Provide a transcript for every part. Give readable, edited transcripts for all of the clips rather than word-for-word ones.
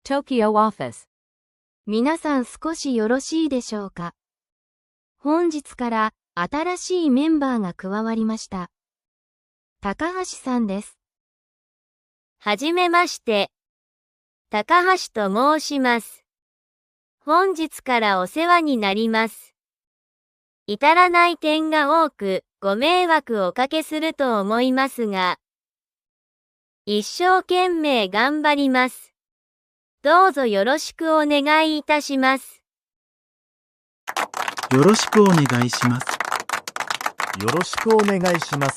Tokyo office. 皆さん少しよろしいでしょうか。本日から新しいメンバーが加わりました。高橋さんです。はじめまして。高橋と申します。本日からお世話になります。至らない点が多くご迷惑をおかけすると思いますが、一生懸命頑張ります。どうぞよろしくお願いいたします。よろしくお願いします。よろしくお願いします。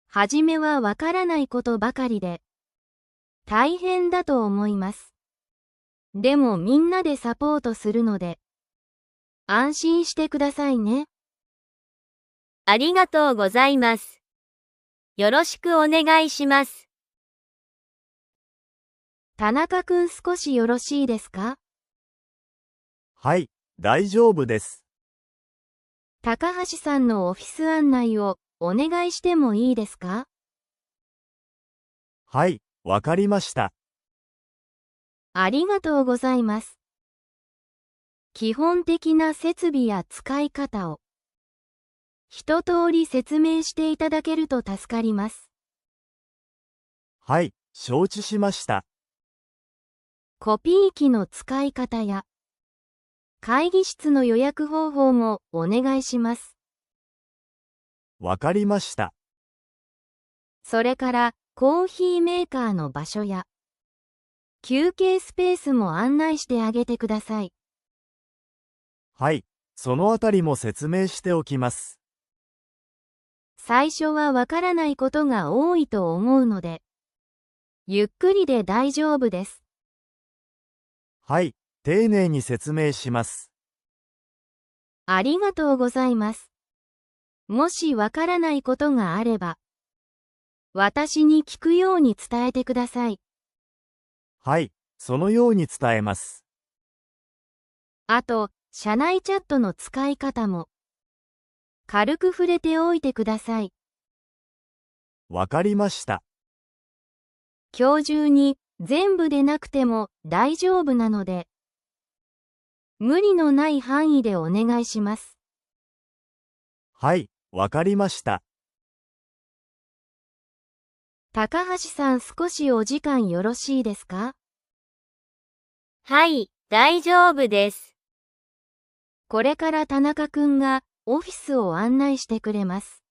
はじめはわからないことばかりで、大変だと思います。でもみんなでサポートするので、安心してくださいね。ありがとうございます。よろしくお願いします。田中くん少しよろしいですか？はい、大丈夫です。高橋さんのオフィス案内をお願いしてもいいですか？はい、わかりました。ありがとうございます。基本的な設備や使い方を一通り説明していただけると助かります。はい、承知しました。コピー機の使い方や会議室の予約方法もお願いします。わかりました。それからコーヒーメーカーの場所や休憩スペースも案内してあげてください。はい、そのあたりも説明しておきます。最初はわからないことが多いと思うので、ゆっくりで大丈夫です。はい、丁寧に説明します。ありがとうございます。もしわからないことがあれば、私に聞くように伝えてください。はい、そのように伝えます。あと、社内チャットの使い方も、軽く触れておいてください。わかりました。今日中に全部でなくても大丈夫なので、無理のない範囲でお願いします。はい、わかりました。高橋さん少しお時間よろしいですか？はい、大丈夫です。これから田中くんがオフィスを案内してくれます。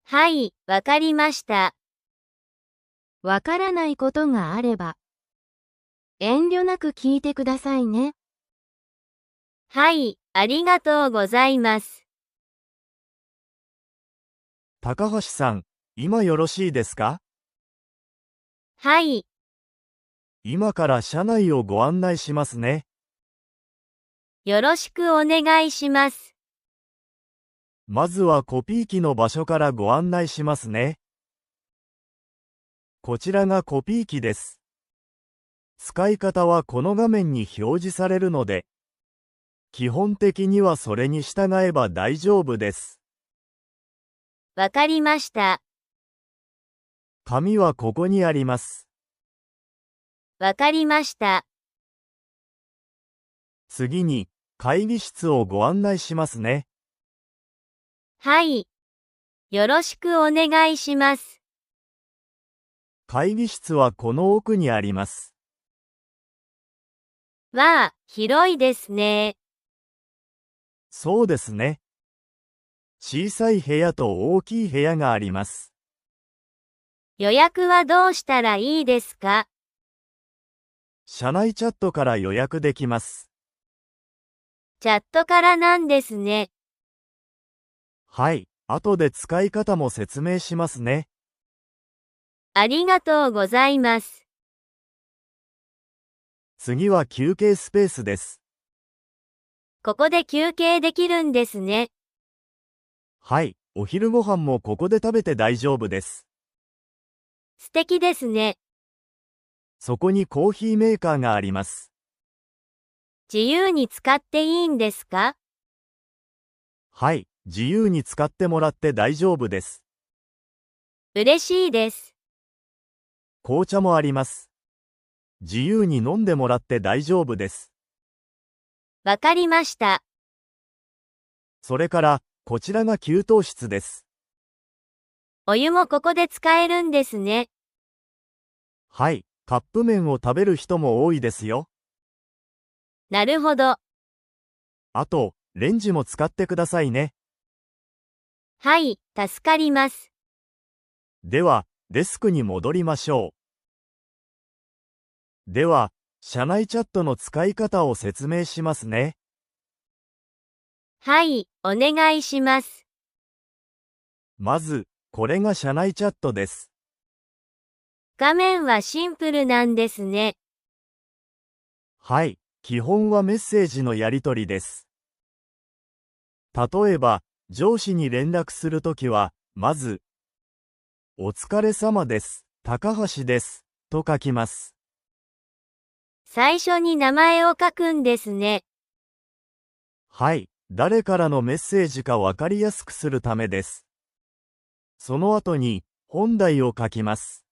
はい、わかりました。わからないことがあれば、遠慮なく聞いてくださいね。はい、ありがとうございます。高橋さん、今よろしいですか？はい。今から社内をご案内しますね。よろしくお願いします。まずはコピー機の場所からご案内しますね。こちらがコピー機です。使い方はこの画面に表示されるので、基本的にはそれに従えば大丈夫です。わかりました。紙はここにあります。わかりました。次に、会議室をご案内しますね。はい。よろしくお願いします。会議室はこの奥にあります。わあ、広いですね。そうですね。小さい部屋と大きい部屋があります。予約はどうしたらいいですか？社内チャットから予約できます。チャットからなんですね。はい、後で使い方も説明しますね。ありがとうございます。次は休憩スペースです。ここで休憩できるんですね。はい、お昼ご飯もここで食べて大丈夫です。素敵ですね。そこにコーヒーメーカーがあります。自由に使っていいんですか？はい、自由に使ってもらって大丈夫です。嬉しいです。紅茶もあります。自由に飲んでもらって大丈夫です。わかりました。それから、こちらが給湯室です。お湯もここで使えるんですね。はい、カップ麺を食べる人も多いですよ。なるほど。あと、レンジも使ってくださいね。はい、助かります。では、デスクに戻りましょう。では、社内チャットの使い方を説明しますね。はい、お願いします。まず、これが社内チャットです。画面はシンプルなんですね。はい、基本はメッセージのやり取りです。例えば、上司に連絡するときは、まず、お疲れ様です、高橋です、と書きます。最初に名前を書くんですね。はい、誰からのメッセージかわかりやすくするためです。その後に、本題を書きます。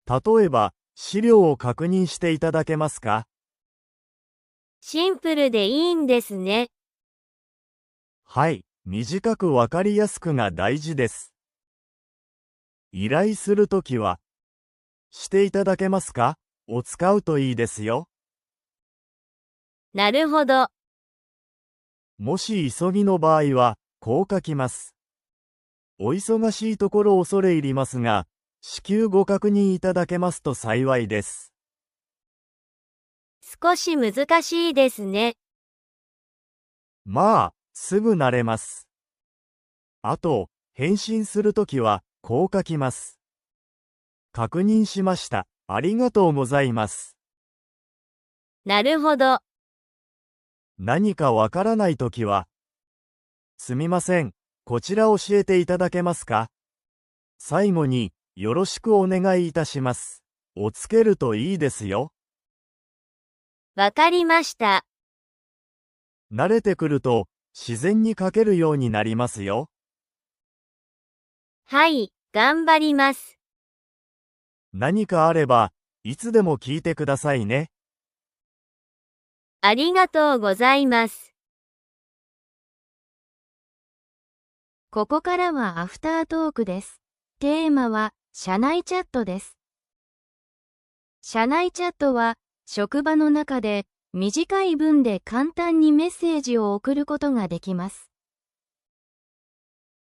例えば、資料を確認していただけますか？シンプルでいいんですね。はい、短くわかりやすくが大事です。依頼するときは、していただけますか？を使うといいですよ。なるほど。もし急ぎの場合は、こう書きます。お忙しいところ恐れ入りますが、至急ご確認いただけますと幸いです。少し難しいですね。まあ、すぐ慣れます。あと、返信するときは、こう書きます。確認しました。ありがとうございます。なるほど。何かわからないときは、すみません、こちら教えていただけますか？最後に、よろしくお願いいたします。をつけるといいですよ。わかりました。慣れてくると、自然に書けるようになりますよ。はい、頑張ります。何かあれば、いつでも聞いてくださいね。ありがとうございます。ここからはアフタートークです。テーマは、社内チャットです。社内チャットは、職場の中で、短い文で簡単にメッセージを送ることができます。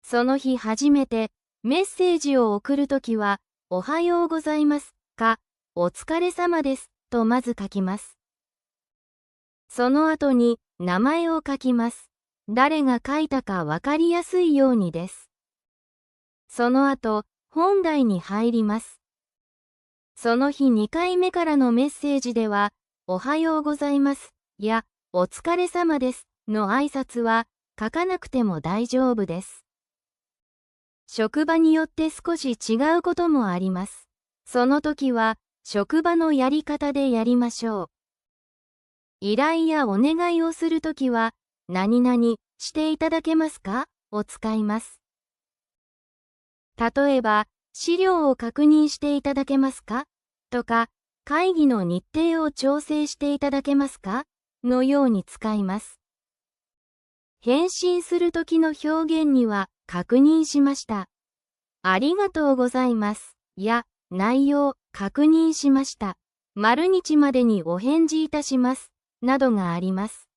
その日初めて、メッセージを送るときは、おはようございますか、お疲れ様です、とまず書きます。その後に、名前を書きます。誰が書いたかわかりやすいようにです。その後、本題に入ります。その日2回目からのメッセージでは、おはようございます、や、お疲れ様です、の挨拶は、書かなくても大丈夫です。職場によって少し違うこともあります。その時は、職場のやり方でやりましょう。依頼やお願いをするときは、何々していただけますか？を使います。例えば、資料を確認していただけますか？とか、会議の日程を調整していただけますか？のように使います。返信するときの表現には、確認しました。ありがとうございます。や、内容、確認しました。〇日までにお返事いたします。などがあります。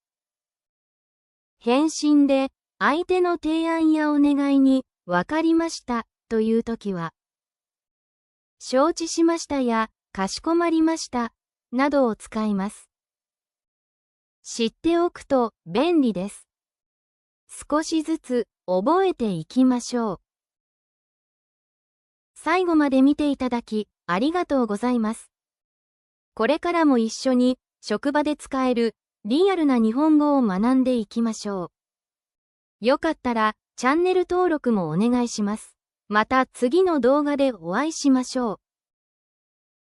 返信で、相手の提案やお願いに、わかりました、というときは、承知しましたや、かしこまりました、などを使います。知っておくと便利です。少しずつ覚えていきましょう。最後まで見ていただき、ありがとうございます。これからも一緒に、職場で使える、リアルな日本語を学んでいきましょう。よかったら、チャンネル登録もお願いします。また次の動画でお会いしましょう。